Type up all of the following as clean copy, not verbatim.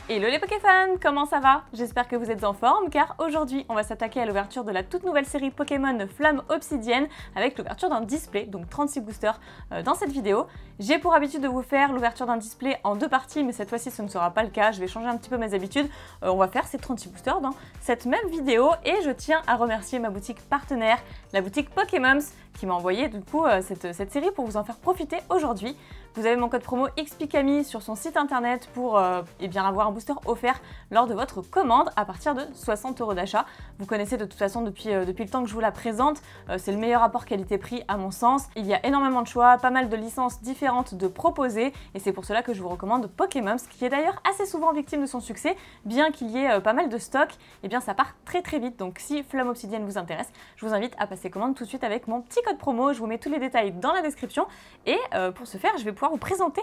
Hello les Pokéfans, comment ça va? J'espère que vous êtes en forme car aujourd'hui on va s'attaquer à l'ouverture de la toute nouvelle série Pokémon Flamme Obsidienne avec l'ouverture d'un display, donc 36 boosters dans cette vidéo. J'ai pour habitude de vous faire l'ouverture d'un display en deux parties mais cette fois-ci ce ne sera pas le cas, je vais changer un petit peu mes habitudes. On va faire ces 36 boosters dans cette même vidéo et je tiens à remercier ma boutique partenaire, la boutique Pokémoms qui m'a envoyé du coup cette série pour vous en faire profiter aujourd'hui. Vous avez mon code promo XPCAMI sur son site internet pour avoir un booster offert lors de votre commande à partir de 60 € d'achat. Vous connaissez de toute façon depuis le temps que je vous la présente, c'est le meilleur rapport qualité-prix à mon sens. Il y a énormément de choix, pas mal de licences différentes de proposer et c'est pour cela que je vous recommande Pokémoms qui est d'ailleurs assez souvent victime de son succès, bien qu'il y ait pas mal de stock, et bien ça part très vite. Donc si Flamme Obsidienne vous intéresse, je vous invite à passer commande tout de suite avec mon petit code promo, je vous mets tous les détails dans la description et pour ce faire je vais pouvoir vous présenter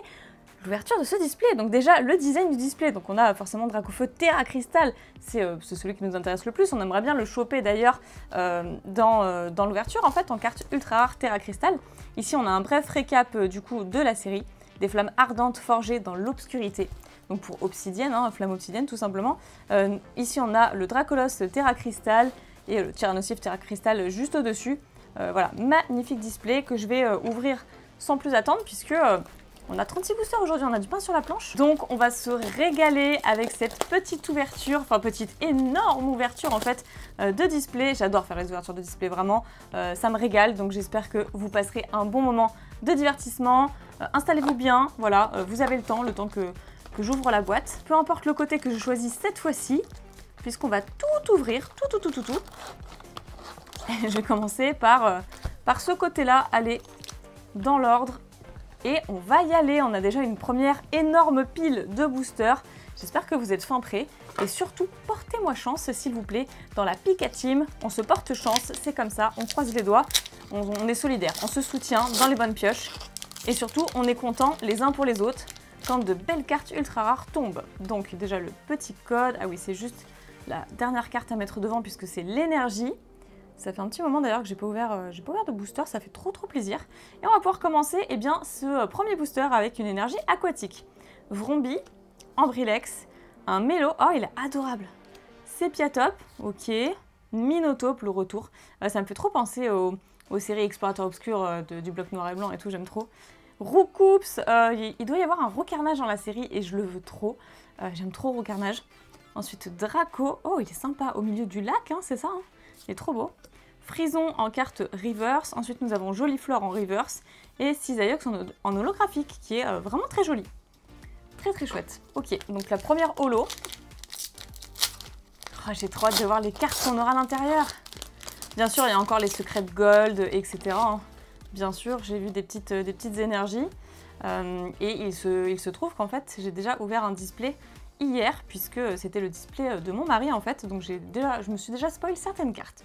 l'ouverture de ce display. Donc déjà le design du display, donc on a forcément Dracofeu Terra Crystal, c'est celui qui nous intéresse le plus, on aimerait bien le choper d'ailleurs dans l'ouverture en fait en carte ultra rare Terra Crystal. Ici on a un bref récap du coup de la série, des flammes ardentes forgées dans l'obscurité, donc pour Obsidienne, Flamme Obsidienne tout simplement. Ici on a le Dracolos Terra Crystal et le Tyrannosif Terra Crystal juste au dessus. Voilà, magnifique display que je vais ouvrir sans plus attendre puisque on a 36 boosters aujourd'hui, on a du pain sur la planche. Donc on va se régaler avec cette petite ouverture, enfin petite énorme ouverture en fait de display. J'adore faire les ouvertures de display, vraiment, ça me régale. Donc j'espère que vous passerez un bon moment de divertissement. Installez-vous bien, voilà, vous avez le temps que j'ouvre la boîte. Peu importe le côté que je choisis cette fois-ci, puisqu'on va tout ouvrir, tout. Je vais commencer par ce côté-là, aller dans l'ordre. Et on va y aller, on a déjà une première énorme pile de boosters. J'espère que vous êtes fin prêts. Et surtout, portez-moi chance, s'il vous plaît. Dans la Pika Team, on se porte chance, c'est comme ça, on croise les doigts, on est solidaires, on se soutient dans les bonnes pioches. Et surtout, on est contents les uns pour les autres quand de belles cartes ultra rares tombent. Donc déjà le petit code, ah oui, c'est juste la dernière carte à mettre devant puisque c'est l'énergie. Ça fait un petit moment d'ailleurs que j'ai pas ouvert de booster, ça fait trop plaisir. Et on va pouvoir commencer ce premier booster avec une énergie aquatique. Vromby, Ambrilex, un Mélo, oh il est adorable. Sepiatop, ok, Minotape, le retour. Ça me fait trop penser aux séries Explorateur Obscur du bloc noir et blanc et tout, j'aime trop. Roucoups, il doit y avoir un Roucarnage dans la série et je le veux trop. J'aime trop Roucarnage. Ensuite Draco, oh il est sympa, au milieu du lac, c'est ça, il est trop beau. Frison en carte reverse. Ensuite, nous avons Joliflore en reverse. Et Cisaillux en holographique, qui est vraiment très joli. Très chouette. Ok, donc la première holo. Oh, j'ai trop hâte de voir les cartes qu'on aura à l'intérieur. Bien sûr, il y a encore les secrets de gold, etc. Bien sûr, j'ai vu des petites énergies. Et il se trouve qu'en fait, j'ai déjà ouvert un display hier, puisque c'était le display de mon mari en fait, donc je me suis déjà spoil certaines cartes.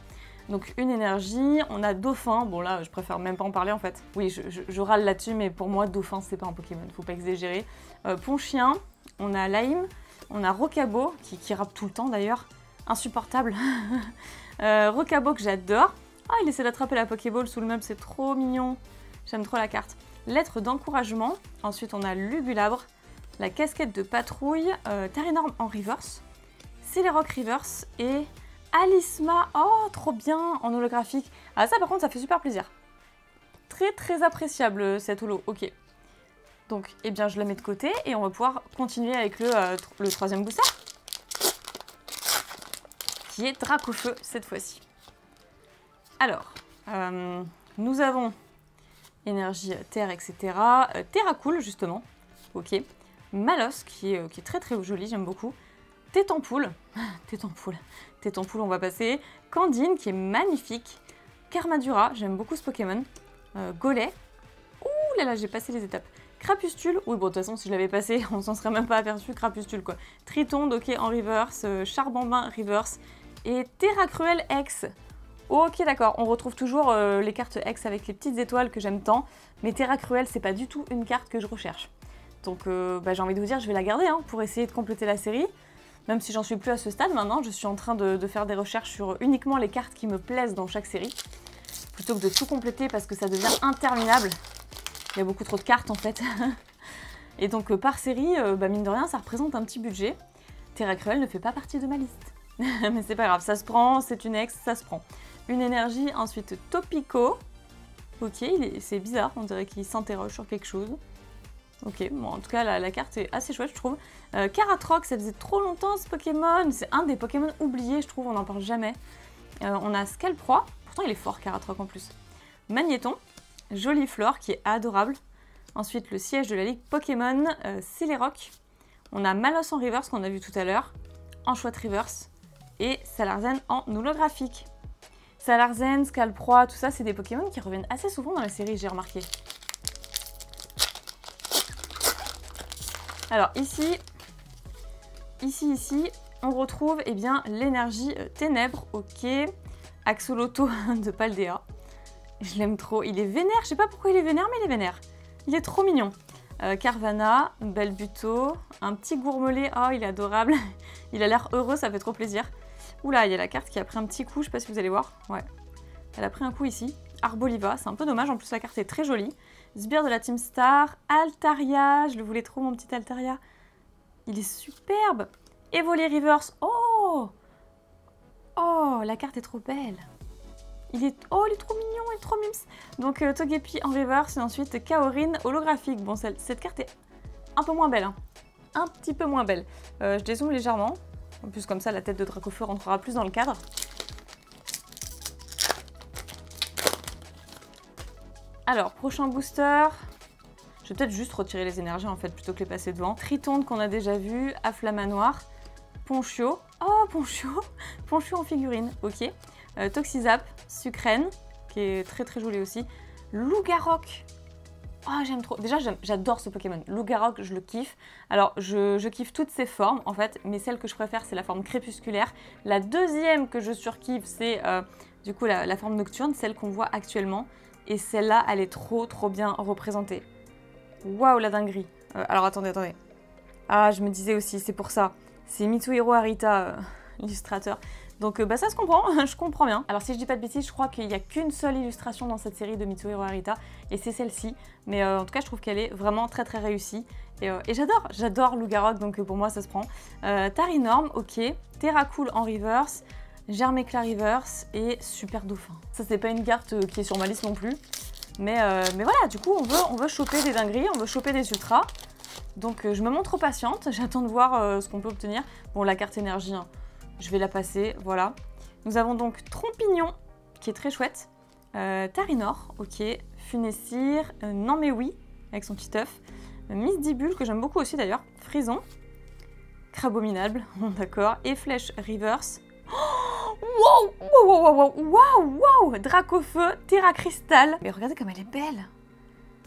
Donc une énergie, on a Dauphin, bon là je préfère même pas en parler en fait. Oui, je râle là-dessus, mais pour moi Dauphin c'est pas un Pokémon, faut pas exagérer. Ponchien, on a Laim, on a Rocabo, qui rappe tout le temps d'ailleurs, insupportable. Rocabo que j'adore. Ah, il essaie d'attraper la Pokéball sous le meuble, c'est trop mignon. J'aime trop la carte. Lettre d'encouragement, ensuite on a Lugulabre, la casquette de patrouille, Terrenorm en reverse, Celerock reverse et Alisma, oh trop bien en holographique. Ah ça par contre ça fait super plaisir. Très appréciable cette holo, ok. Donc eh bien je la mets de côté et on va pouvoir continuer avec le troisième booster. Qui est Dracofeu cette fois-ci. Alors, nous avons énergie terre, etc. Terracool justement, ok. Malos qui est très joli, j'aime beaucoup. Tétampoule, Tétampoule on va passer. Candine qui est magnifique. Karmadura, j'aime beaucoup ce Pokémon. Gollet, ouh là là j'ai passé les étapes. Crapustule, oui bon de toute façon si je l'avais passé on s'en serait même pas aperçu, Crapustule quoi. Tritonde, ok en reverse, Charbambin reverse. Et Terra Cruel X. Ok d'accord, on retrouve toujours les cartes X avec les petites étoiles que j'aime tant. Mais Terra Cruel c'est pas du tout une carte que je recherche. Donc j'ai envie de vous dire, je vais la garder pour essayer de compléter la série. Même si j'en suis plus à ce stade maintenant, je suis en train de faire des recherches sur uniquement les cartes qui me plaisent dans chaque série. Plutôt que de tout compléter parce que ça devient interminable. Il y a beaucoup trop de cartes en fait. Et donc par série, mine de rien, ça représente un petit budget. Terra Cruel ne fait pas partie de ma liste. Mais c'est pas grave, ça se prend, c'est une ex, ça se prend. Une énergie, ensuite Topico. Ok, c'est bizarre, on dirait qu'il s'interroge sur quelque chose. Ok, bon, en tout cas, la carte est assez chouette, je trouve. Karatroc, ça faisait trop longtemps ce Pokémon. C'est un des Pokémon oubliés, je trouve, on n'en parle jamais. On a Scalproie, pourtant il est fort, Karatroc en plus. Magnéton, Joliflore, qui est adorable. Ensuite, le siège de la Ligue Pokémon, Celeroc. On a Malos en reverse, qu'on a vu tout à l'heure. En chouette reverse. Et Salarzen en holographique. Salarzen, Scalproie, tout ça, c'est des Pokémon qui reviennent assez souvent dans la série, j'ai remarqué. Alors ici, on retrouve eh bien l'énergie ténèbres, ok. Axolotl de Paldea. Je l'aime trop, il est vénère, je sais pas pourquoi il est vénère, mais il est vénère. Il est trop mignon. Carvana, Belbuto, un petit gourmelet, oh il est adorable. Il a l'air heureux, ça fait trop plaisir. Oula, il y a la carte qui a pris un petit coup, je sais pas si vous allez voir. Ouais, elle a pris un coup ici. Arboliva, c'est un peu dommage, en plus la carte est très jolie. Sbire de la Team Star, Altaria, je le voulais trop mon petit Altaria. Il est superbe. Evoli Reverse, oh! Oh, la carte est trop belle. Il est trop mignon, il est trop mims. Donc Togepi en reverse et ensuite Kaorin holographique. Bon, cette carte est un peu moins belle, hein. Un petit peu moins belle. Je dézoome légèrement. En plus, comme ça, la tête de Dracofeu rentrera plus dans le cadre. Alors, prochain booster. Je vais peut-être juste retirer les énergies en fait, plutôt que les passer devant. Tritonde qu'on a déjà vu, Afflamanoir, Ponchio. Oh, Ponchio! Ponchio en figurine, ok. Toxizap, Sucrène, qui est très très joli aussi. Lougaroc. Oh, j'aime trop. Déjà, j'adore ce Pokémon. Lougaroc, je le kiffe. Alors, je kiffe toutes ses formes, en fait, mais celle que je préfère, c'est la forme crépusculaire. La deuxième que je surkiffe, c'est du coup la forme nocturne, celle qu'on voit actuellement. Et celle-là, elle est trop bien représentée. Waouh, la dinguerie. Alors, attendez. Ah, je me disais aussi, c'est pour ça. C'est Mitsuhiro Arita, illustrateur. Donc bah ça se comprend, je comprends bien. Alors si je dis pas de bêtises, je crois qu'il n'y a qu'une seule illustration dans cette série de Mitsuhiro Arita, et c'est celle-ci. Mais en tout cas, je trouve qu'elle est vraiment très réussie. Et j'adore Lougaroc, donc pour moi ça se prend. Tarinorm, ok. Terracool en reverse. Germécla reverse et Super Dauphin. Ça c'est pas une carte qui est sur ma liste non plus. Mais voilà, du coup on veut choper des dingueries, on veut choper des ultras. Donc je me montre patiente, j'attends de voir ce qu'on peut obtenir. Bon, la carte énergie, hein, je vais la passer, voilà. Nous avons donc Trompignon, qui est très chouette. Tarinor, ok. Funessir, Non mais oui, avec son petit œuf. Misdibule, que j'aime beaucoup aussi d'ailleurs. Frison. Crabominable, d'accord. Et Flèche Reverse. Wow! Dracofeu, Terra Cristal. Mais regardez comme elle est belle.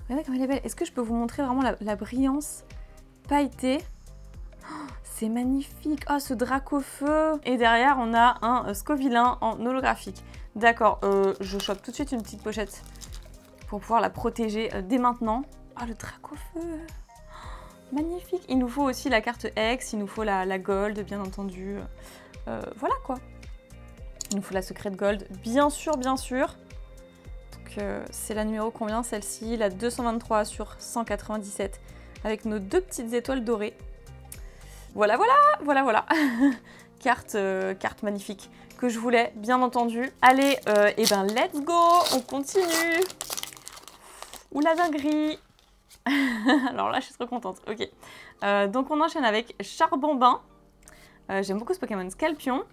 Regardez comme elle est belle. Est-ce que je peux vous montrer vraiment la brillance pailletée? Oh, c'est magnifique. Oh, ce Dracofeu. Et derrière, on a un Scovillain en holographique. D'accord, je chope tout de suite une petite pochette pour pouvoir la protéger dès maintenant. Oh, le Dracofeu. Oh, magnifique. Il nous faut aussi la carte X, il nous faut la Gold, bien entendu. Voilà quoi. Il nous faut la Secret Gold, bien sûr. Donc c'est la numéro combien celle-ci? La 223 sur 197 avec nos deux petites étoiles dorées. Voilà. Carte magnifique que je voulais, bien entendu. Allez, et ben let's go, on continue. Ouh la dinguerie. Alors là, je suis trop contente. Ok. Donc on enchaîne avec Charbambin. J'aime beaucoup ce Pokémon. Scalpion.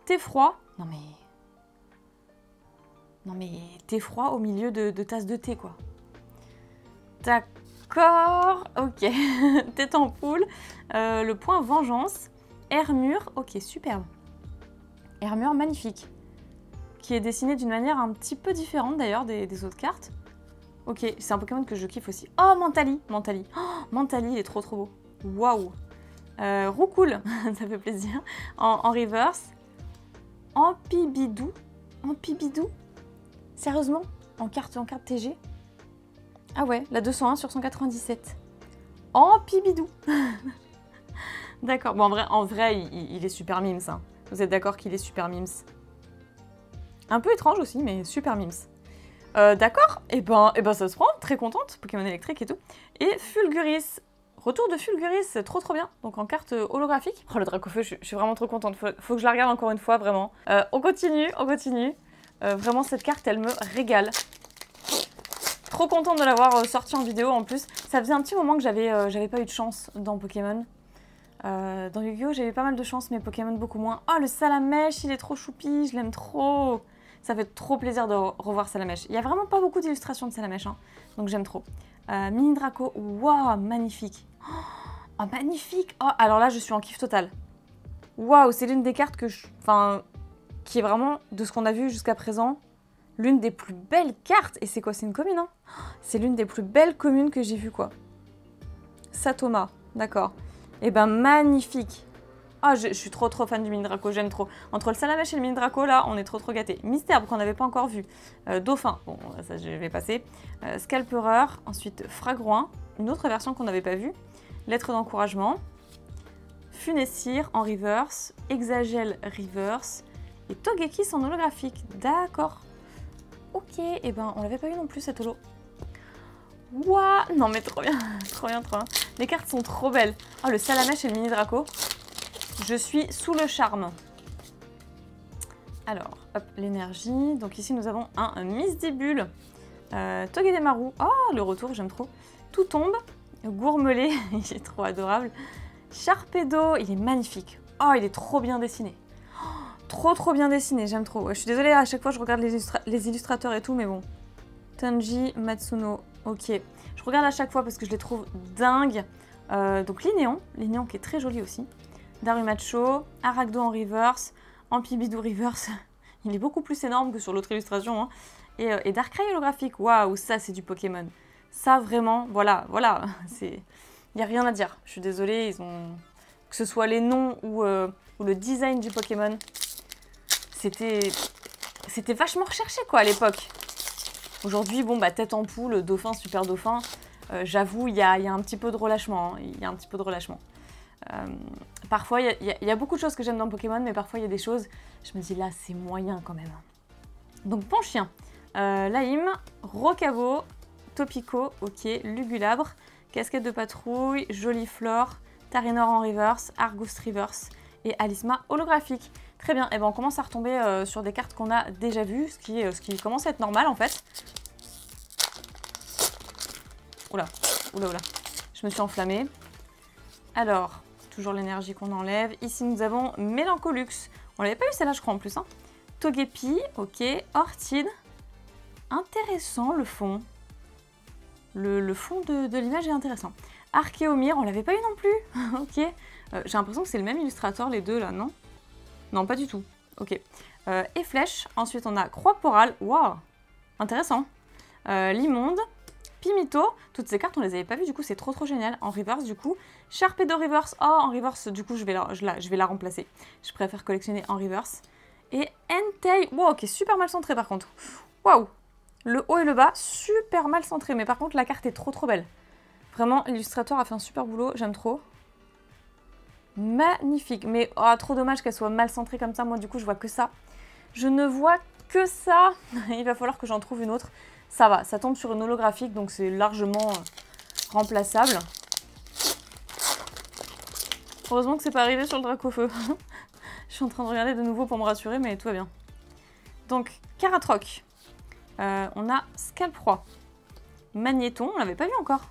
Thé-froid. Non mais thé-froid au milieu de tasses de thé, quoi. D'accord. Ok. Tête en poule. Le point vengeance. Hermure. Ok, superbe. Hermure magnifique. Qui est dessiné d'une manière un petit peu différente d'ailleurs des autres cartes. Ok, c'est un Pokémon que je kiffe aussi. Oh, Mentali. Oh, Mentali, il est trop beau. Waouh. Roucoule, ça fait plaisir. En reverse. Ampibidou. Sérieusement? En carte TG? Ah ouais, la 201 sur 197. Ampibidou. D'accord. Bon, en vrai il est super mims. Hein. Vous êtes d'accord qu'il est super mims? Un peu étrange aussi, mais super mims. D'accord. Et ben ça se prend. Très contente. Pokémon électrique et tout. Et Fulguris Retour de Fulguris, c'est trop bien. Donc en carte holographique. Oh le Dracofeu, je suis vraiment trop contente. Faut que je la regarde encore une fois, vraiment. On continue. Vraiment cette carte, elle me régale. Trop contente de l'avoir sortie en vidéo en plus. Ça faisait un petit moment que j'avais pas eu de chance dans Pokémon. Dans Yu-Gi-Oh! J'avais pas mal de chance, mais Pokémon beaucoup moins. Oh le Salamèche, il est trop choupi, je l'aime trop. Ça fait trop plaisir de revoir Salamèche. Il y a vraiment pas beaucoup d'illustrations de Salamèche, hein, donc j'aime trop. Mini Draco, waouh, magnifique. Oh, magnifique. Oh, alors là, je suis en kiff total. Waouh, c'est l'une des cartes qui est vraiment, de ce qu'on a vu jusqu'à présent, l'une des plus belles cartes. Et c'est quoi? C'est une commune, hein? C'est l'une des plus belles communes que j'ai vues, quoi. Satoma, d'accord. Eh ben, magnifique. Ah, je suis trop fan du Mini Draco, j'aime trop. Entre le Salamèche et le Mini Draco, là, on est trop gâtés. Mystère, qu'on n'avait pas encore vu. Dauphin, bon, ça je vais passer. Scalpereur, ensuite Fragouin, une autre version qu'on n'avait pas vue. Lettre d'encouragement. Funessir en reverse. Exagel reverse. Et Togekiss en holographique. D'accord. Ok, et ben, on l'avait pas vu non plus cette holo. Ouah, non mais trop bien, trop bien. Les cartes sont trop belles. Oh, le Salamèche et le Mini Draco. Je suis sous le charme. Alors, hop, l'énergie. Donc ici, nous avons un Misdibule. Togedemaru. Oh, le retour, j'aime trop. Tout tombe. Gourmelé, il est trop adorable. Sharpedo, il est magnifique. Oh, il est trop bien dessiné. Oh, trop bien dessiné, j'aime trop. Ouais, je suis désolée, à chaque fois, je regarde les illustrateurs et tout, mais bon. Tanji Matsuno, ok. Je regarde à chaque fois parce que je les trouve dingues. Donc Linéon qui est très joli aussi. Darumacho, Aragdo en reverse, Ampibidou reverse, il est beaucoup plus énorme que sur l'autre illustration, hein. Et Darkrai holographique, waouh, ça c'est du Pokémon. Ça vraiment, voilà, il n'y a rien à dire. Je suis désolée, que ce soit les noms ou le design du Pokémon, c'était vachement recherché quoi à l'époque. Aujourd'hui, bon bah tête en poule, dauphin, super dauphin, j'avoue, il y a un petit peu de relâchement, Parfois, il y a beaucoup de choses que j'aime dans Pokémon, mais parfois il y a des choses, je me dis là, c'est moyen quand même. Donc, Ponchien, Laïm, Rocabo, Topico, ok, Lugulabre, Casquette de patrouille, Joliflore, Tarinor en reverse, Argus reverse et Alisma holographique. Très bien, et ben on commence à retomber sur des cartes qu'on a déjà vues, ce qui commence à être normal en fait. Oula, je me suis enflammée. Alors, toujours l'énergie qu'on enlève. Ici, nous avons Mélancolux. On l'avait pas vu celle-là, je crois, en plus. Hein. Togepi, ok. Orchid. Intéressant, le fond. Le fond de l'image est intéressant. Archéomir, on l'avait pas eu non plus. Ok. J'ai l'impression que c'est le même illustrateur, les deux, là, non? Non, pas du tout. Ok. Et Flèche. Ensuite, on a Croix-Porale. Waouh. Intéressant. Limonde. Pimito, toutes ces cartes on les avait pas vues, du coup c'est trop génial. En reverse du coup, Sharpedo reverse, oh en reverse du coup je vais la remplacer. Je préfère collectionner en reverse. Et Entei, wow, qui est super mal centré par contre. Waouh, le haut et le bas super mal centré, mais par contre la carte est trop belle. Vraiment l'illustrateur a fait un super boulot, j'aime trop. Magnifique, mais oh, trop dommage qu'elle soit mal centrée comme ça, moi du coup je vois que ça. Je ne vois que ça, il va falloir que j'en trouve une autre. Ça va, ça tombe sur une holographique, donc c'est largement remplaçable. Heureusement que c'est pas arrivé sur le Dracofeu. Je suis en train de regarder de nouveau pour me rassurer, mais tout va bien. Donc, Caratroc. On a Scalproie. Magnéton, on l'avait pas vu encore.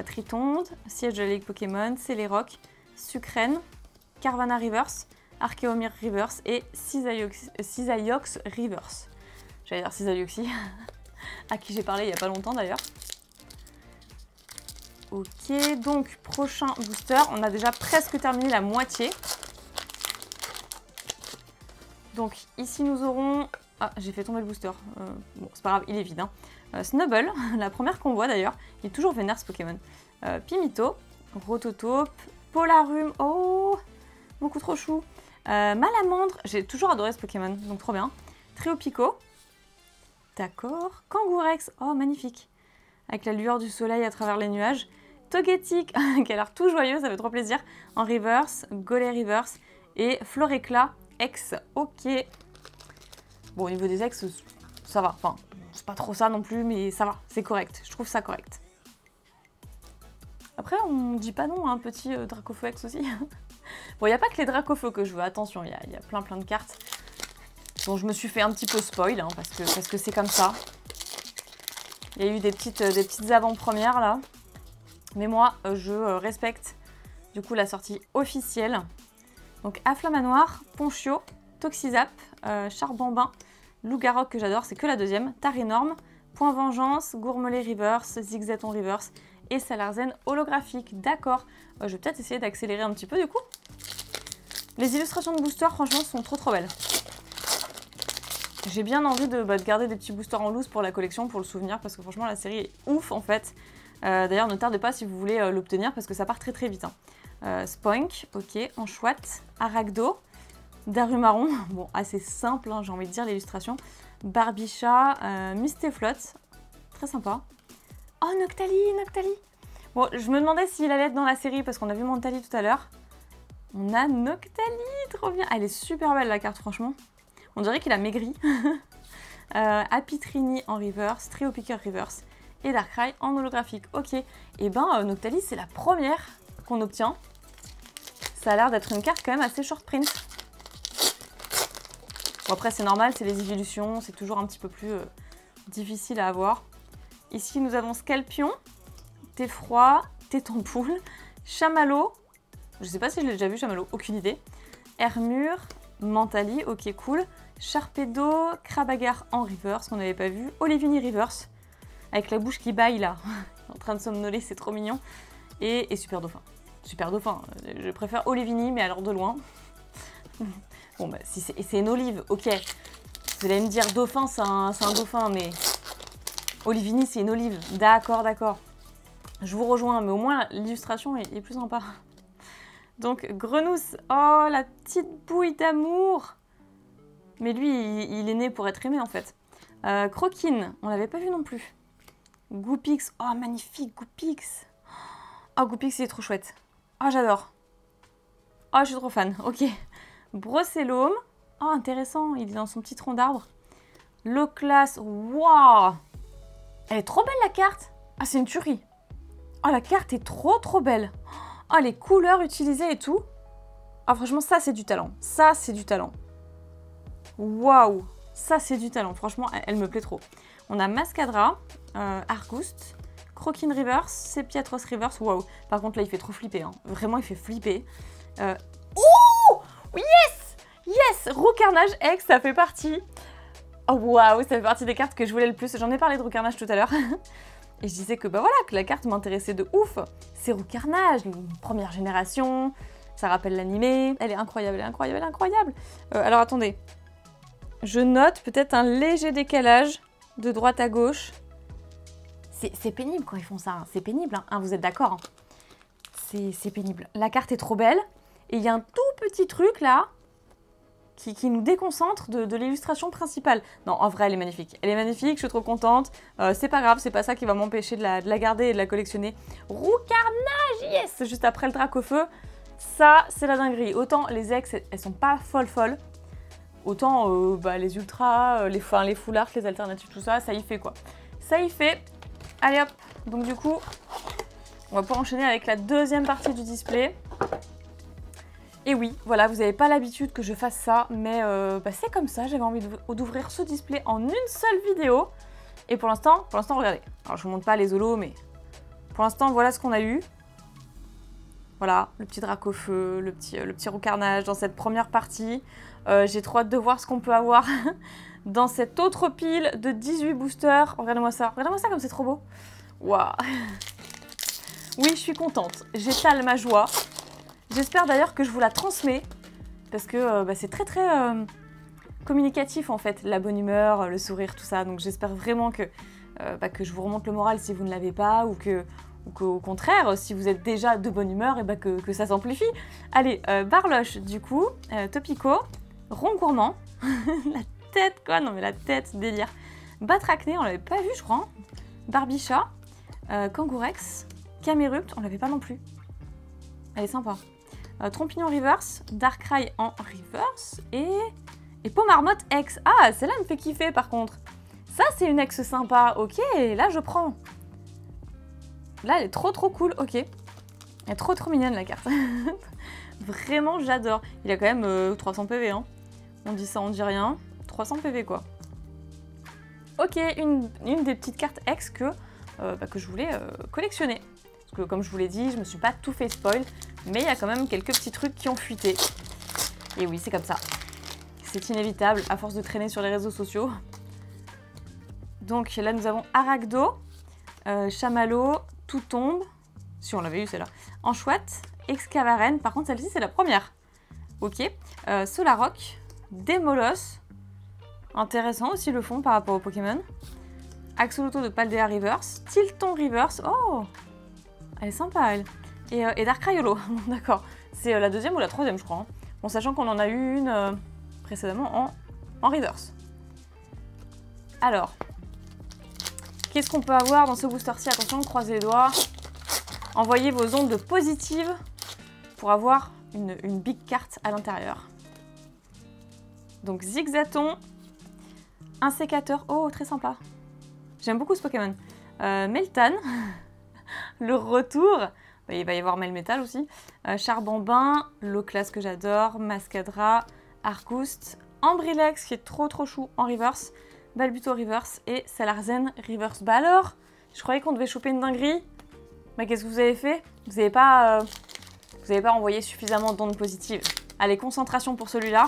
Tritonde, Siège de la Ligue Pokémon, Céléroc, Sucrène, Carvana Reverse, Archéomir Reverse et Cisaiox Reverse. J'allais dire Cisaioxy. À qui j'ai parlé il n'y a pas longtemps d'ailleurs. Ok, donc prochain booster. On a déjà presque terminé la moitié. Donc ici nous aurons... Ah, j'ai fait tomber le booster. Bon, c'est pas grave, il est vide. Hein. Snubble, la première qu'on voit d'ailleurs. Il est toujours vénère ce Pokémon. Pimito, Rototope, Polarum. Oh, beaucoup trop chou. Malamandre, j'ai toujours adoré ce Pokémon, donc trop bien. Triopico. D'accord. Kangourex, oh magnifique. Avec la lueur du soleil à travers les nuages. Togetic, qui a l'air tout joyeux, ça fait trop plaisir. En reverse, Golem reverse et Floréclat X, ok. Bon, au niveau des X, ça va. Enfin, c'est pas trop ça non plus, mais ça va, c'est correct. Je trouve ça correct. après, on dit pas non à un petit Dracofeu X aussi. Bon, il n'y a pas que les Dracofeu que je veux, attention, il y a plein de cartes dont je me suis fait un petit peu spoil, hein, parce que c'est comme ça. Il y a eu des petites avant-premières là. Mais moi, je respecte du coup la sortie officielle. Donc Afflamanoir, Ponchio, Toxizap, Charbambin, Loup-Garok que j'adore, c'est que la deuxième, Tarénorme, Point Vengeance, Gourmelet Reverse, Zigzaton Reverse et Salarzen holographique. D'accord, je vais peut-être essayer d'accélérer un petit peu du coup. Les illustrations de booster, franchement, sont trop belles. J'ai bien envie de garder des petits boosters en loose pour la collection, pour le souvenir, parce que franchement la série est ouf en fait. D'ailleurs ne tardez pas si vous voulez l'obtenir, parce que ça part très vite. Hein. Spoink, ok, Anchouette, Aragdo, Darumaron, bon assez simple, hein, j'ai envie de dire l'illustration. Barbicha, Mistéflot, très sympa. Oh Noctali. Bon, je me demandais s'il allait être dans la série, parce qu'on a vu Mentali tout à l'heure. On a Noctali, trop bien. Elle est super belle la carte, franchement. On dirait qu'il a maigri. Apitrini en reverse, Trio Picker reverse et Darkrai en holographique. Ok, et ben Noctali, c'est la première qu'on obtient. Ça a l'air d'être une carte quand même assez short print. Bon, après, c'est normal, c'est les évolutions, c'est toujours un petit peu plus difficile à avoir. Ici, nous avons Scalpion, Theffroi, Tétampoule, Chamallow. Je sais pas si je l'ai déjà vu, Chamallow, aucune idée. Hermure, Mentali, ok, cool. Sharpedo, Crabagar en reverse, qu'on n'avait pas vu. Olivini reverse, avec la bouche qui baille là, en train de somnoler, c'est trop mignon. Et Super Dauphin. Super Dauphin, je préfère Olivini, mais alors de loin. Bon, bah, si c'est une olive, ok. Vous allez me dire, Dauphin, c'est un dauphin, mais Olivini, c'est une olive. D'accord. Je vous rejoins, mais au moins l'illustration est plus sympa. Donc, Grenousse, oh, la petite bouille d'amour. Mais lui, il est né pour être aimé, en fait. Croquine, on l'avait pas vu non plus. Goopix, oh, magnifique, Goopix. Oh, Goopix, il est trop chouette. Oh, j'adore. Oh, je suis trop fan, ok. Brocellome, oh, intéressant, il est dans son petit tronc d'arbre. Loclas, waouh. Elle est trop belle, la carte. Ah, c'est une tuerie. Oh, la carte est trop belle. Oh, les couleurs utilisées et tout. Ah, franchement, ça, c'est du talent. Ça, c'est du talent. Waouh, ça, c'est du talent. Franchement, elle me plaît trop. On a Mascadra, Argouste, Croquine Reverse, Sepiatros Reverse. Waouh. Par contre, là, il fait trop flipper. Hein. Vraiment, il fait flipper. Oh, yes, Roucarnage X, ça fait partie. Oh, waouh, ça fait partie des cartes que je voulais le plus. J'en ai parlé de Roucarnage tout à l'heure. Et je disais que bah voilà, que la carte m'intéressait de ouf. C'est Roucarnage, une première génération. Ça rappelle l'animé. Elle est incroyable, alors attendez. Je note peut-être un léger décalage de droite à gauche. C'est pénible quand ils font ça. Hein. C'est pénible, hein. Vous êtes d'accord, hein. C'est pénible. La carte est trop belle. Et il y a un tout petit truc là qui nous déconcentre de l'illustration principale. Non, en vrai, elle est magnifique. Elle est magnifique, je suis trop contente. C'est pas grave, c'est pas ça qui va m'empêcher de la garder et de la collectionner. Roucarnage, yes. Juste après le Dracofeu, ça, c'est la dinguerie. Autant les ex, elles sont pas folles. Autant les ultras, les full art, les alternatives, tout ça, ça y fait quoi. Ça y fait. Allez hop. Donc du coup, on va pouvoir enchaîner avec la deuxième partie du display. Et oui, voilà, vous n'avez pas l'habitude que je fasse ça, mais c'est comme ça, j'avais envie d'ouvrir ce display en une seule vidéo. Et pour l'instant, regardez. Alors je vous montre pas les holos, mais pour l'instant, voilà ce qu'on a eu. Voilà, le petit Dracofeu, le petit Roucarnage dans cette première partie. J'ai trop hâte de voir ce qu'on peut avoir dans cette autre pile de 18 boosters. Regardez-moi ça comme c'est trop beau. Waouh. Oui, je suis contente, j'étale ma joie. J'espère d'ailleurs que je vous la transmets, parce que c'est très communicatif en fait, la bonne humeur, le sourire, tout ça. Donc j'espère vraiment que je vous remonte le moral si vous ne l'avez pas, ou qu'au contraire, si vous êtes déjà de bonne humeur, et que ça s'amplifie. Allez, Barloche du coup, Topico, Rongourmand, la tête quoi, non mais la tête, délire. Batracné, on l'avait pas vu je crois, hein. Barbicha, Kangourex, Camerupt, on l'avait pas non plus. Elle est sympa. Trompignon Reverse, Darkrai en Reverse et Pomarmotte X. Ah, celle-là me fait kiffer par contre. Ça, c'est une ex sympa. Ok, là, je prends. Là, elle est trop cool. Ok. Elle est trop mignonne la carte. Vraiment j'adore. Il a quand même 300 PV hein. On dit ça, on dit rien. 300 PV quoi. Ok, une des petites cartes ex que je voulais collectionner. Parce que comme je vous l'ai dit, je me suis pas tout fait spoil, mais il y a quand même quelques petits trucs qui ont fuité. Et oui, c'est comme ça. C'est inévitable à force de traîner sur les réseaux sociaux. Donc là nous avons Arachdo, Chamallow, Tout tombe. Si on l'avait eu celle-là. Enchouette, Excavaren, par contre celle-ci c'est la première. Ok. Solaroc, Démolos. Intéressant aussi le fond par rapport au Pokémon. Axolotl de Paldea Reverse. Tilton Reverse. Oh, elle est sympa elle. Et Dark-Riolo. D'accord. C'est la deuxième ou la troisième je crois. Hein. Bon, sachant qu'on en a eu une précédemment en Reverse. Alors, qu'est-ce qu'on peut avoir dans ce booster-ci? Attention, croisez les doigts. Envoyez vos ondes positives pour avoir une big carte à l'intérieur. Donc Zigzaton, un sécateur, oh très sympa. J'aime beaucoup ce Pokémon. Meltan, le retour, il va y avoir Melmetal aussi. Charbambin, Loclas que j'adore, Mascadra, Arcoost, Ambrilex qui est trop chou en reverse, Balbuto reverse et Salarzen reverse. Bah alors, je croyais qu'on devait choper une dinguerie. Bah qu'est-ce que vous avez fait? Vous n'avez pas envoyé suffisamment d'ondes positives. Allez, concentration pour celui-là.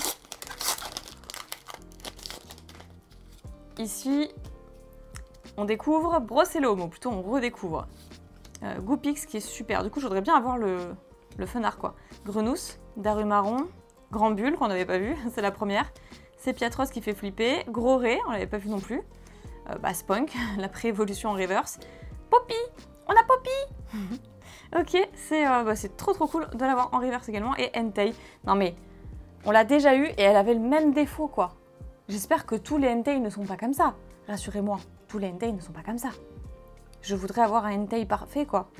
Ici, on découvre Brocellum, ou plutôt on redécouvre Goopix qui est super. Du coup, je voudrais bien avoir le fun art quoi. Grenousse, Darumaron, Grand Bulle qu'on n'avait pas vu, c'est la première. Sepiatros qui fait flipper, Gros Ray, on l'avait pas vu non plus. Spunk, la pré-évolution en reverse. Poppy, on a Poppy. Ok, c'est trop cool de l'avoir en reverse également. Et Entei, non mais, on l'a déjà eu et elle avait le même défaut quoi. J'espère que tous les Entei ne sont pas comme ça. Rassurez-moi, tous les Entei ne sont pas comme ça. Je voudrais avoir un Entei parfait, quoi.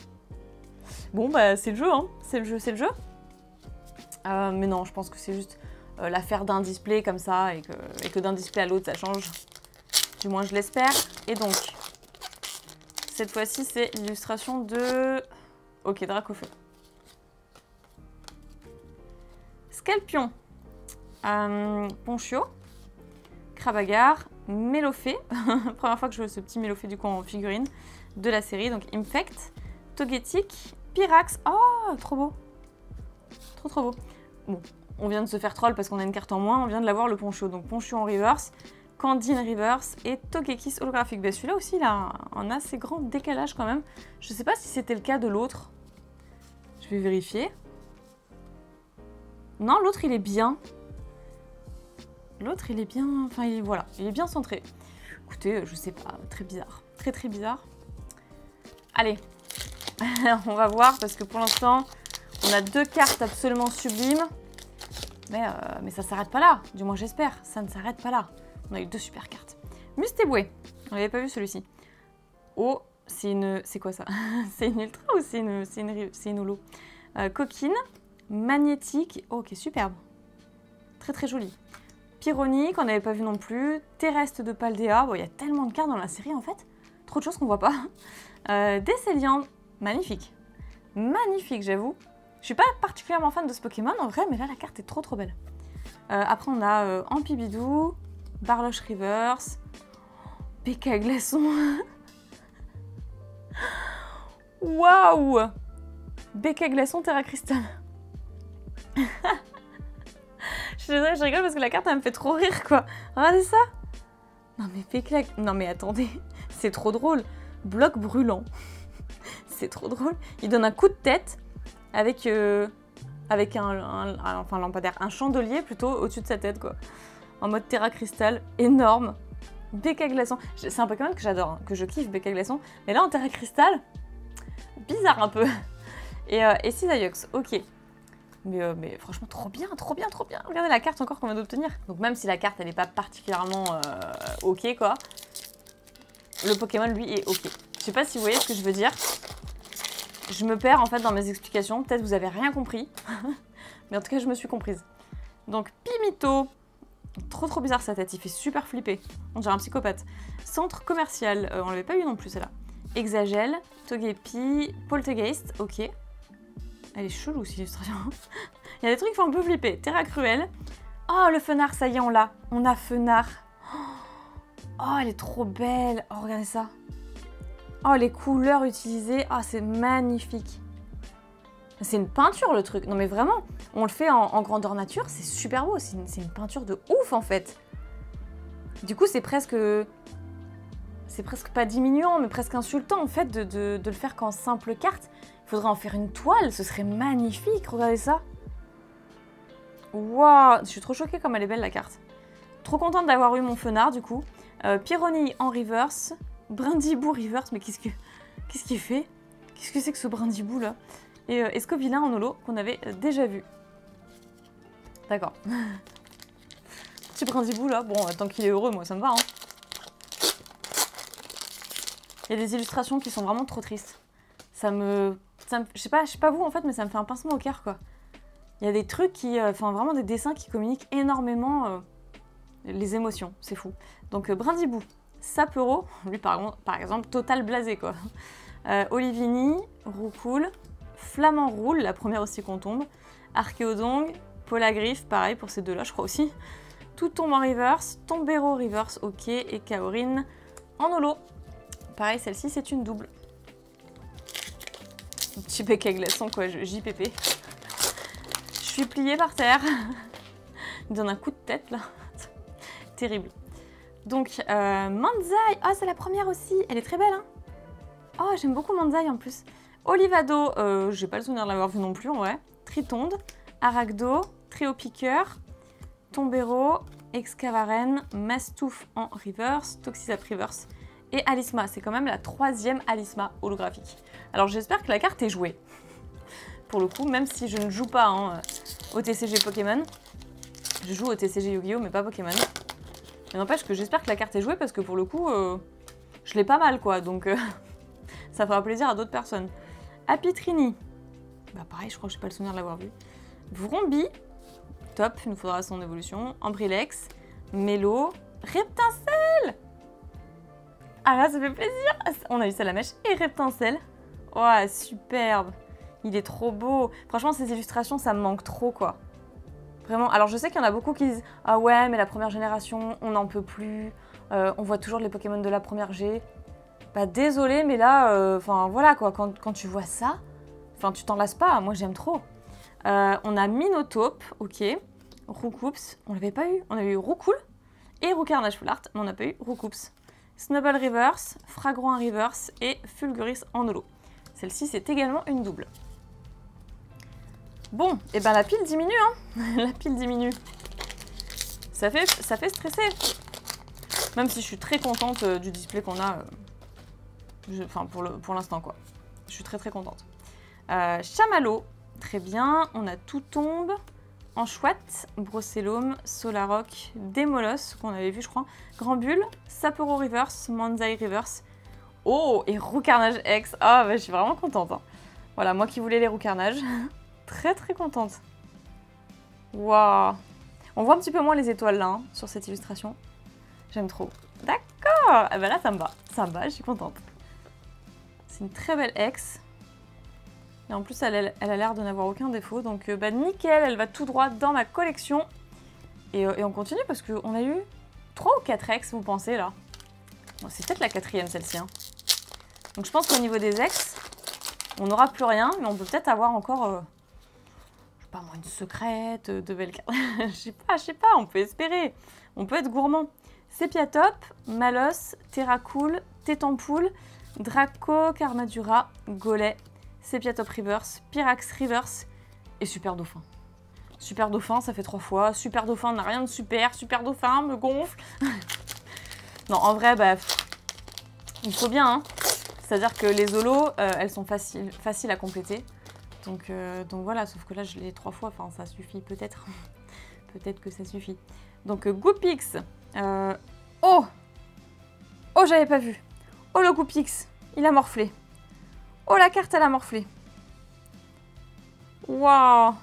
Bon, bah, c'est le jeu, hein. C'est le jeu. Mais non, je pense que c'est juste l'affaire d'un display comme ça et que d'un display à l'autre, ça change. Du moins, je l'espère. Et donc, cette fois-ci, c'est l'illustration de... Ok, Dracofeu. Scalpion. Ponchio. Crabagar, Mélofée, première fois que je vois ce petit Mélofée du coup en figurine de la série, donc Infect, Togetic, Pyrax, oh trop beau, trop beau. Bon, on vient de se faire troll parce qu'on a une carte en moins, on vient de l'avoir le Ponchio, donc Ponchio en reverse, Candine reverse et Togekiss holographique. Ben, celui-là aussi il a un assez grand décalage quand même, je sais pas si c'était le cas de l'autre, je vais vérifier. Non, l'autre il est bien. L'autre, il est bien... Enfin, voilà, il est bien centré. Écoutez, je sais pas, très bizarre. Très bizarre. Allez, on va voir, parce que pour l'instant, on a deux cartes absolument sublimes. Mais ça s'arrête pas là, du moins j'espère. Ça ne s'arrête pas là. On a eu deux super cartes. Mustéboué, on n'avait pas vu celui-ci. Oh, c'est une... C'est quoi ça? C'est une ultra ou c'est une holo? Coquine, magnétique. Oh, ok, superbe. Très joli. Pyronique, on n'avait pas vu non plus. Terrestre de Paldea, bon, il y a tellement de cartes dans la série en fait. Trop de choses qu'on voit pas. Décéliant, magnifique. Magnifique, j'avoue. Je suis pas particulièrement fan de ce Pokémon en vrai, mais là la carte est trop belle. Après on a Ampibidou, Barloche Reverse, P.K. Glaçon. Waouh! P.K. Glaçon, Terra Cristal. Je suis désolée, je rigole parce que la carte elle me fait trop rire quoi. Regardez ça. Non mais P.K. Non mais attendez, c'est trop drôle. Bloc brûlant. C'est trop drôle. Il donne un coup de tête avec enfin lampadaire, un chandelier plutôt au-dessus de sa tête quoi. En mode Terra Cristal, énorme. P.K. Glaçon. C'est un Pokémon que j'adore, hein, que je kiffe P.K. Glaçon. Mais là en Terra Cristal, bizarre un peu. Et Cisaillux, ok. Mais franchement, trop bien. Regardez la carte encore qu'on vient d'obtenir. Donc même si la carte, elle n'est pas particulièrement ok, quoi, le Pokémon, lui, est ok. Je sais pas si vous voyez ce que je veux dire. Je me perds, en fait, dans mes explications. Peut-être vous avez rien compris. Mais en tout cas, je me suis comprise. Donc, Pimito. Trop bizarre sa tête. Il fait super flipper. On dirait un psychopathe. Centre commercial. On l'avait pas eu non plus, celle-là. Exagel. Togepi. Poltergeist. Ok. Elle est chelou cette illustration. Il y a des trucs qui font un peu flipper. Terra Cruel. Oh, le Fenard, ça y est, on l'a. On a Fenard. Oh, elle est trop belle. Oh, regardez ça. Oh, les couleurs utilisées. Oh, c'est magnifique. C'est une peinture, le truc. Non, mais vraiment, on le fait en grandeur nature. C'est super beau. C'est une peinture de ouf, en fait. Du coup, c'est presque pas diminuant, mais presque insultant, en fait, de le faire qu'en simple carte. Il faudrait en faire une toile. Ce serait magnifique. Regardez ça. Waouh, je suis trop choquée comme elle est belle, la carte. Trop contente d'avoir eu mon Fenard, du coup. Pyronille en reverse. Brindibou reverse, mais qu'est-ce qu'il fait? Qu'est-ce que c'est que ce Brindibou, là? Et Escovillain en holo, qu'on avait déjà vu. D'accord. Petit Brindibou, là. Bon, tant qu'il est heureux, moi, ça me va, hein. Il y a des illustrations qui sont vraiment trop tristes. Je sais pas vous, en fait, mais ça me fait un pincement au cœur, quoi. Il y a des trucs qui... Enfin, vraiment des dessins qui communiquent énormément les émotions. C'est fou. Donc, Brindibou, Sapero, lui, par exemple, total blasé, quoi. Olivini, Roucoule, Flamand Roule, la première aussi qu'on tombe, Archéodong, Polagriffe, pareil pour ces deux-là, je crois aussi. Tout tombe en reverse, Tombero reverse, ok, et Kaorin en holo. Pareil, celle-ci, c'est une double. Un petit bec à glaçon, quoi, JPP. Je suis pliée par terre. Il donne un coup de tête, là. Terrible. Donc, Manzai. Ah, c'est la première aussi. Elle est très belle, hein. Oh, j'aime beaucoup Manzai, en plus. Olivado, j'ai pas le souvenir de l'avoir vu non plus, en vrai. Tritonde, Aragdo, Tréopiqueur, Tombero, Excavaren, Mastouf en reverse, Toxisap reverse et Alisma. C'est quand même la 3e Alisma holographique. Alors j'espère que la carte est jouée. Pour le coup, même si je ne joue pas hein, au TCG Pokémon. Je joue au TCG Yu-Gi-Oh! Mais pas Pokémon. Mais n'empêche que j'espère que la carte est jouée parce que pour le coup, je l'ai pas mal quoi. Donc ça fera plaisir à d'autres personnes. Apitrini. Bah pareil, je crois que j'ai pas le souvenir de l'avoir vu. Vrombi. Top, il nous faudra son évolution. Ambrilex. Mélo. Reptincelle. Ah là, ça fait plaisir. On a eu Salamèche et Reptincelle. Ouais, superbe. Il est trop beau. Franchement, ces illustrations, ça me manque trop, quoi. Vraiment. Alors, je sais qu'il y en a beaucoup qui disent « Ah ouais, mais la première génération, on n'en peut plus. On voit toujours les Pokémon de la première G. » Bah, désolé, mais là, enfin, voilà, quoi. Quand tu vois ça, enfin, tu t'en lasses pas. Moi, j'aime trop. On a Minotape, ok. Roucoups, on l'avait pas eu. On a eu Roucoule et Roucarnage Full Art, mais on n'a pas eu Roucoups. Snubble Reverse, Fragrant Reverse et Fulguris en holo. Celle-ci, c'est également une double. Bon, et ben la pile diminue, hein. La pile diminue. Ça fait stresser. Même si je suis très contente du display qu'on a. Enfin, pour l'instant, quoi. Je suis très contente. Chamallow, très bien. On a Tout Tombe, Anchouette, Brossellum, Solaroc, Démolos, qu'on avait vu, je crois. Grand Bulle, Sapero Reverse, Manzai Reverse. Oh, et Roucarnage X. Ah, bah, je suis vraiment contente. Hein. Voilà, moi qui voulais les Roucarnages. Très contente. Waouh. On voit un petit peu moins les étoiles là, hein, sur cette illustration. J'aime trop. D'accord. Eh ben là, ça me va. Ça me va, je suis contente. C'est une très belle X. Et en plus, elle a l'air de n'avoir aucun défaut. Donc, bah, nickel, elle va tout droit dans ma collection. Et on continue parce qu'on a eu 3 ou 4 X, vous pensez, là. Bon, c'est peut-être la 4e, celle-ci. Hein. Donc, je pense qu'au niveau des X, on n'aura plus rien. Mais on peut peut-être avoir encore, je sais pas moi, une secrète, de belles cartes. Je sais pas, on peut espérer. On peut être gourmand. Sepiatop, Malos, Terracool, Tétampoule, Draco, Carmadura, Gollet, Sepiatop Reverse, Pyrax Reverse et Super Dauphin. Super Dauphin, ça fait 3 fois. Super Dauphin n'a rien de super. Super Dauphin me gonfle. Non, en vrai, bah, il faut bien. Hein. C'est-à-dire que les holos, elles sont faciles à compléter. Donc voilà, sauf que là, je l'ai 3 fois. Enfin, ça suffit peut-être. Peut-être que ça suffit. Donc, Goopix. Oh, j'avais pas vu. Oh, le Goopix, il a morflé. Oh, la carte, elle a morflé. Waouh.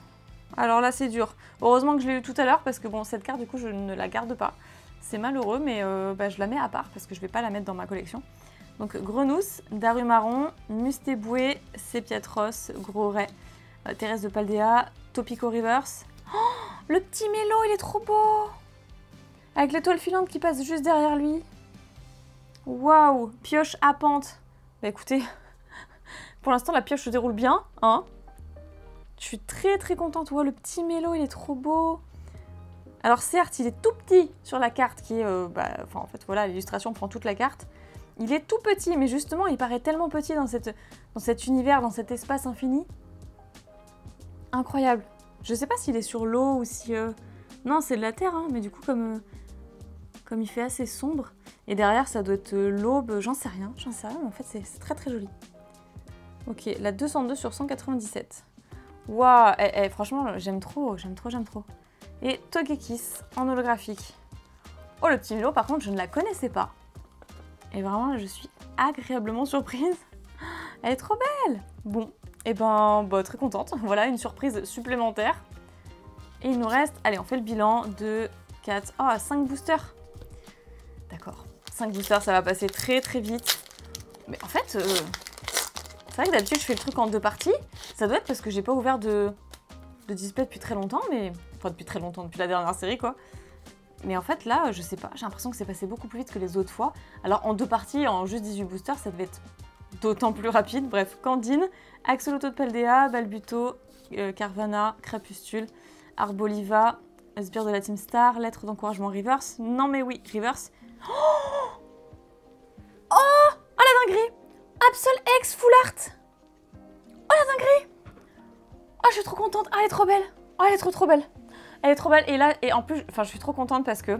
Alors là, c'est dur. Heureusement que je l'ai eu tout à l'heure parce que bon, cette carte, du coup, je ne la garde pas. C'est malheureux, mais bah, je la mets à part parce que je ne vais pas la mettre dans ma collection. Donc, Grenousse, Darumaron, Mustéboué, Sépiatros, Gros Ray, Thérèse de Paldea, Topico Reverse. Oh, le petit Mélo, il est trop beau! Avec l'étoile filante qui passe juste derrière lui. Waouh! Pioche à pente. Bah écoutez, pour l'instant la pioche se déroule bien, hein. Je suis très très contente. Wow, le petit Mélo, il est trop beau. Alors certes, il est tout petit sur la carte qui est... en fait, voilà, l'illustration prend toute la carte. Il est tout petit, mais justement, il paraît tellement petit dans cet univers, dans cet espace infini. Incroyable. Je sais pas s'il est sur l'eau ou si... Non, c'est de la terre, hein, mais du coup, comme il fait assez sombre. Et derrière, ça doit être l'aube, j'en sais rien, mais en fait, c'est très très joli. Ok, la 202 sur 197. Waouh, franchement, j'aime trop. Et Togekiss en holographique. Oh, le petit Mélo, par contre, je ne la connaissais pas. Et vraiment, je suis agréablement surprise. Elle est trop belle. Bon, et très contente. Voilà, une surprise supplémentaire. Et il nous reste... Allez, on fait le bilan de 4... Oh, 5 boosters. D'accord. 5 boosters, ça va passer très très vite. Mais en fait, c'est vrai que d'habitude, je fais le truc en 2 parties. Ça doit être parce que j'ai pas ouvert de display depuis très longtemps, mais... Enfin, depuis très longtemps, depuis la dernière série, quoi. Mais en fait, là, je sais pas, j'ai l'impression que c'est passé beaucoup plus vite que les autres fois. Alors, en 2 parties, en juste 18 boosters, ça devait être d'autant plus rapide. Bref, Candine, Axolotl de Paldea, Balbuto, Carvanha, Crapustule, Arboliva, Sbire de la Team Star, Lettre d'encouragement Reverse. Non mais oui, Reverse. Oh, oh la dinguerie! Absol X Full Art! Oh la dinguerie! Oh, je suis trop contente. Ah, elle est trop belle. Oh, elle est trop belle. Elle est trop belle. Et là, et en plus, je suis trop contente parce que...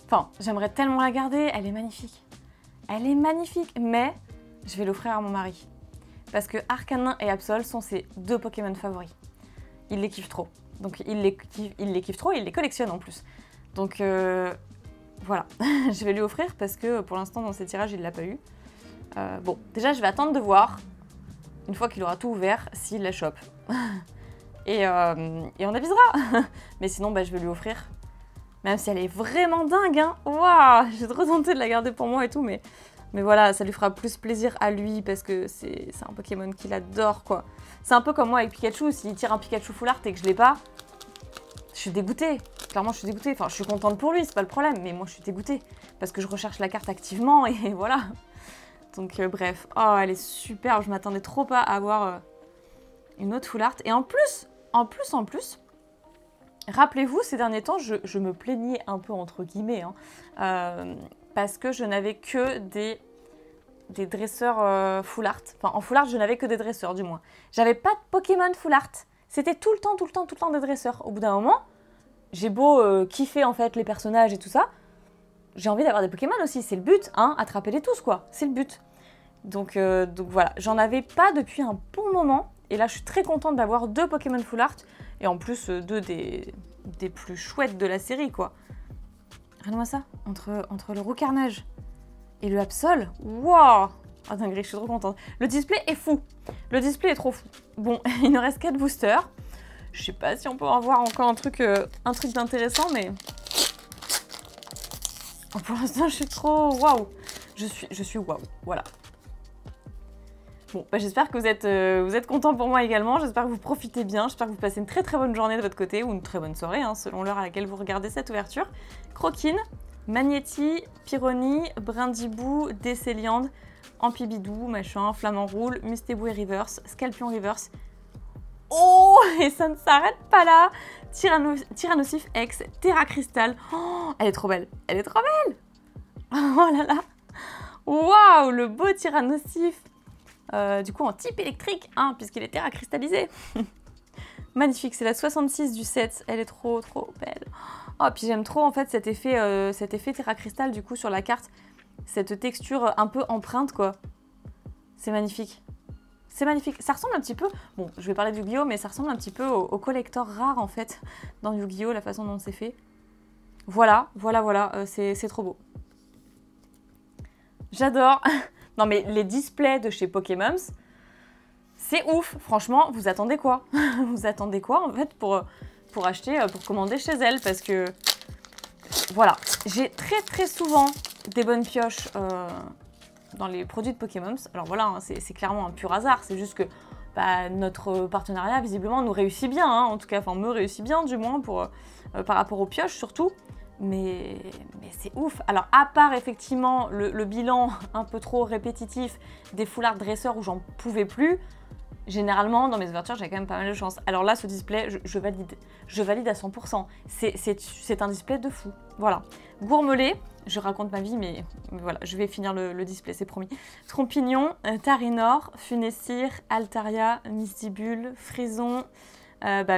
Enfin, j'aimerais tellement la garder. Elle est magnifique. Elle est magnifique. Mais je vais l'offrir à mon mari. Parce que Arcanin et Absol sont ses 2 Pokémon favoris. Il les kiffe trop. Donc, il les kiffe trop et il les collectionne en plus. Donc, voilà. Je vais lui offrir parce que pour l'instant, dans ses tirages, il ne l'a pas eu. Bon, déjà, je vais attendre de voir, une fois qu'il aura tout ouvert, s'il la chope. Et on avisera. Mais sinon, je vais lui offrir. Même si elle est vraiment dingue, hein. Waouh, j'ai trop tenté de la garder pour moi et tout, mais voilà, ça lui fera plus plaisir à lui parce que c'est un Pokémon qu'il adore, quoi. C'est un peu comme moi avec Pikachu. S'il tire un Pikachu Full Art et que je l'ai pas, je suis dégoûtée. Clairement, je suis dégoûtée. Enfin, je suis contente pour lui, c'est pas le problème, mais moi, je suis dégoûtée parce que je recherche la carte activement et voilà. Donc, bref. Oh, elle est super. Je m'attendais trop pas à avoir une autre Full Art. Et en plus, rappelez-vous, ces derniers temps, je me plaignais un peu, entre guillemets, hein, parce que je n'avais que des dresseurs Full Art. Enfin, en Full Art, je n'avais que des dresseurs, du moins. J'avais pas de Pokémon Full Art. C'était tout le temps des dresseurs. Au bout d'un moment, j'ai beau kiffer, en fait, les personnages et tout ça, j'ai envie d'avoir des Pokémon aussi. C'est le but, hein, attrapez-les tous, quoi. C'est le but. Donc voilà, j'en avais pas depuis un bon moment. Et là, je suis très contente d'avoir 2 Pokémon Full Art. Et en plus, 2 des plus chouettes de la série, quoi. Regarde-moi ça, entre le Roucarnage et le Absol. Waouh! Ah dinguerie, je suis trop contente. Le display est fou. Le display est trop fou. Bon, il nous reste 4 boosters. Je sais pas si on peut en voir encore un truc d'intéressant, mais... Oh, pour l'instant, je suis trop... Waouh! Je suis waouh, voilà. Bon, j'espère que vous êtes contents pour moi également, j'espère que vous profitez bien, j'espère que vous passez une très très bonne journée de votre côté, ou une très bonne soirée, hein, selon l'heure à laquelle vous regardez cette ouverture. Croquine, Magnéti, Pyroni, Brindibou, Décéliande, Ampibidou, machin, Flamant Roule, Mustéboué Reverse, Scalpion Reverse. Oh, et ça ne s'arrête pas là. Tyrannosif X, Terra Crystal. Oh, elle est trop belle, elle est trop belle. Oh là là. Waouh, le beau Tyrannosif. Du coup en type électrique, hein, puisqu'il est terra cristallisé. Magnifique, c'est la 66 du set, elle est trop belle. Oh, puis j'aime trop en fait cet effet terra cristal du coup sur la carte. Cette texture un peu empreinte, quoi. C'est magnifique. C'est magnifique. Ça ressemble un petit peu... Bon, je vais parler du Yu-Gi-Oh, mais ça ressemble un petit peu au collector rare en fait dans Yu-Gi-Oh, la façon dont c'est fait. Voilà, c'est trop beau. J'adore. Non mais les displays de chez Pokémon, c'est ouf. Franchement, vous attendez quoi? Vous attendez quoi en fait pour acheter, pour commander chez elle? Parce que voilà, j'ai très souvent des bonnes pioches dans les produits de Pokémon. Alors voilà, hein, c'est clairement un pur hasard. C'est juste que notre partenariat visiblement nous réussit bien, hein, en tout cas, enfin me réussit bien du moins par rapport aux pioches surtout. Mais c'est ouf. Alors à part effectivement le bilan un peu trop répétitif des foulards dresseurs où j'en pouvais plus, généralement dans mes ouvertures j'ai quand même pas mal de chance. Alors là ce display je valide à 100%. C'est un display de fou. Voilà. Gourmelet, je raconte ma vie mais voilà, je vais finir le display, c'est promis. Trompignon, Tarinor, Funessir, Altaria, Mistibule, Frison,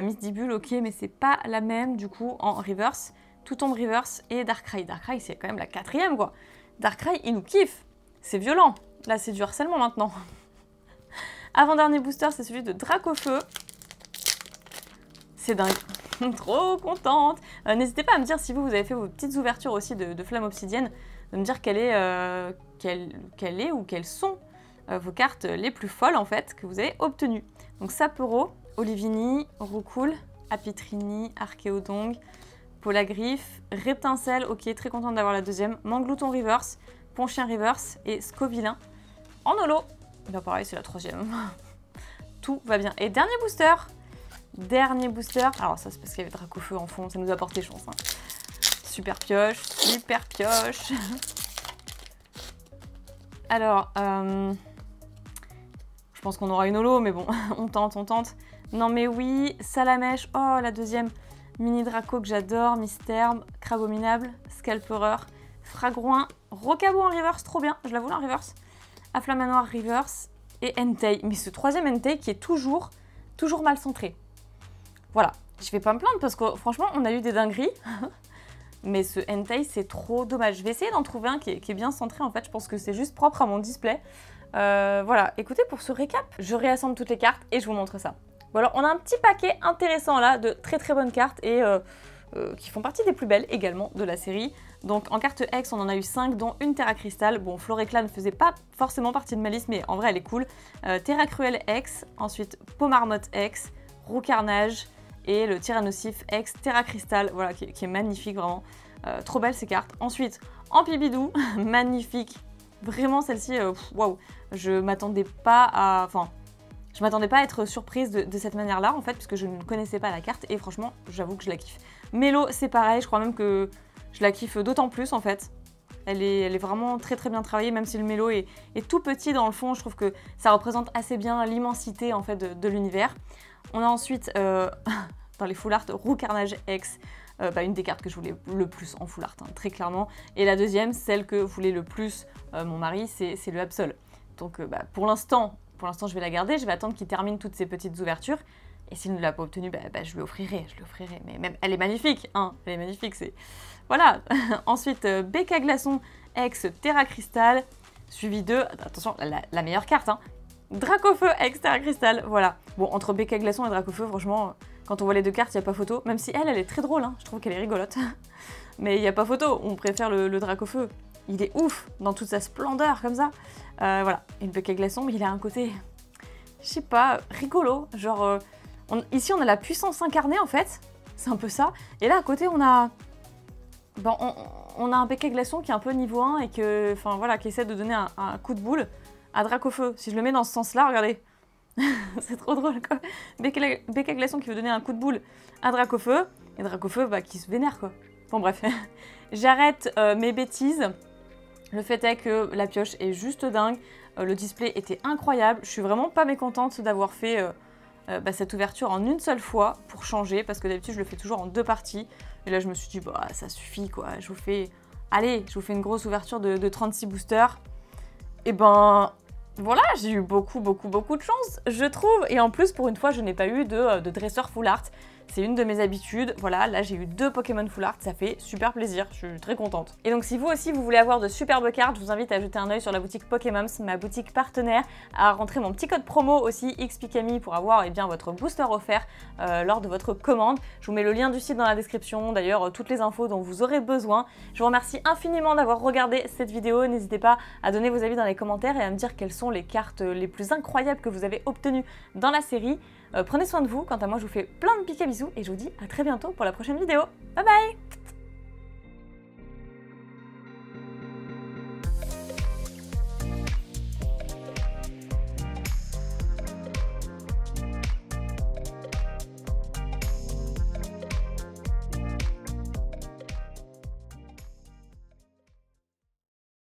Mistibule ok mais c'est pas la même du coup en reverse. Tout tombe reverse et Darkrai. Darkrai, c'est quand même la 4e, quoi. Darkrai, il nous kiffe. C'est violent. Là, c'est du harcèlement maintenant. Avant-dernier booster, c'est celui de Dracofeu. C'est dingue. Trop contente. N'hésitez pas à me dire si vous avez fait vos petites ouvertures aussi de Flamme Obsidienne, de me dire quelle est ou quelles sont vos cartes les plus folles, en fait, que vous avez obtenues. Donc, Sapero, Olivini, Roucoule, Apitrini, Archéodong, Polagriffe, Reptincelle, ok, très contente d'avoir la 2e, Manglouton Reverse, Ponchien Reverse et Scovilin en holo. Bien pareil, c'est la 3e. Tout va bien. Et dernier booster, alors ça c'est parce qu'il y avait Dracofeu en fond, ça nous a porté chance. Hein. Super pioche, super pioche. Alors, je pense qu'on aura une holo, mais bon, on tente. Non mais oui, Salamèche, oh la 2e. Mini Draco que j'adore, Mystère, Crabominable, Scalperer, Fragouin, Rocabo en reverse, trop bien, je la voulais en reverse. Afflamanoir reverse et Entei. Mais ce 3e Entei qui est toujours mal centré. Voilà, je vais pas me plaindre parce que franchement on a eu des dingueries. Mais ce Entei c'est trop dommage. Je vais essayer d'en trouver un qui est bien centré en fait, je pense que c'est juste propre à mon display. Voilà, écoutez pour ce récap, je réassemble toutes les cartes et je vous montre ça. Voilà, on a un petit paquet intéressant là de très bonnes cartes et qui font partie des plus belles également de la série. Donc en carte X, on en a eu 5 dont une Terra Cristal. Bon, Floréclat ne faisait pas forcément partie de ma liste mais en vrai elle est cool. Terra Cruelle X, ensuite Pomarmotte X, Roux Carnage et le Tyrannosif X, Terra Cristal, voilà, qui est magnifique vraiment. Trop belle ces cartes. Ensuite, Ampibidou, magnifique. Vraiment celle-ci, waouh, je m'attendais pas à... Enfin, je m'attendais pas à être surprise de cette manière-là, en fait, puisque je ne connaissais pas la carte, et franchement, j'avoue que je la kiffe. Mélo, c'est pareil, je crois même que je la kiffe d'autant plus, en fait. Elle est vraiment très bien travaillée, même si le mélo est tout petit dans le fond, je trouve que ça représente assez bien l'immensité, en fait, de l'univers. On a ensuite, dans les full art, Roux Carnage X, une des cartes que je voulais le plus en full art, hein, très clairement. Et la deuxième, celle que voulait le plus mon mari, c'est le Absol. Donc, pour l'instant, je vais la garder, je vais attendre qu'il termine toutes ces petites ouvertures. Et s'il ne l'a pas obtenue, je lui offrirai. Mais même, elle est magnifique, hein, elle est magnifique, c'est... Voilà. Ensuite, Becca Glaçon ex Terra Cristal, suivi de, attention, la meilleure carte, hein, Dracofeu ex Terra Cristal, voilà. Bon, entre Becca Glaçon et Dracofeu, franchement, quand on voit les deux cartes, il n'y a pas photo. Même si elle est très drôle, hein, je trouve qu'elle est rigolote. Mais il n'y a pas photo, on préfère le Dracofeu. Il est ouf, dans toute sa splendeur, comme ça. Voilà, et le Becca Glaçon, mais il a un côté, je sais pas, rigolo. Genre, ici on a la puissance incarnée en fait, c'est un peu ça. Et là à côté on a un Becca Glaçon qui est un peu niveau 1 et que, enfin voilà, qui essaie de donner un coup de boule à Dracofeu. Si je le mets dans ce sens-là, regardez, c'est trop drôle quoi. Becca Glaçon qui veut donner un coup de boule à Dracofeu, et Dracofeu qui se vénère quoi. Bon bref, j'arrête mes bêtises. Le fait est que la pioche est juste dingue, le display était incroyable, je suis vraiment pas mécontente d'avoir fait cette ouverture en une seule fois pour changer, parce que d'habitude je le fais toujours en 2 parties, et là je me suis dit ça suffit quoi, je vous fais une grosse ouverture de 36 boosters, et voilà, j'ai eu beaucoup de chance, je trouve, et en plus pour une fois je n'ai pas eu de dresseur full art. C'est une de mes habitudes, voilà, là j'ai eu 2 Pokémon full art, ça fait super plaisir, je suis très contente. Et donc si vous aussi vous voulez avoir de superbes cartes, je vous invite à jeter un œil sur la boutique Pokémons, ma boutique partenaire, à rentrer mon petit code promo aussi, XPKami, pour avoir votre booster offert lors de votre commande. Je vous mets le lien du site dans la description, d'ailleurs toutes les infos dont vous aurez besoin. Je vous remercie infiniment d'avoir regardé cette vidéo, n'hésitez pas à donner vos avis dans les commentaires et à me dire quelles sont les cartes les plus incroyables que vous avez obtenues dans la série. Prenez soin de vous, quant à moi je vous fais plein de piques à bisous et je vous dis à très bientôt pour la prochaine vidéo. Bye bye!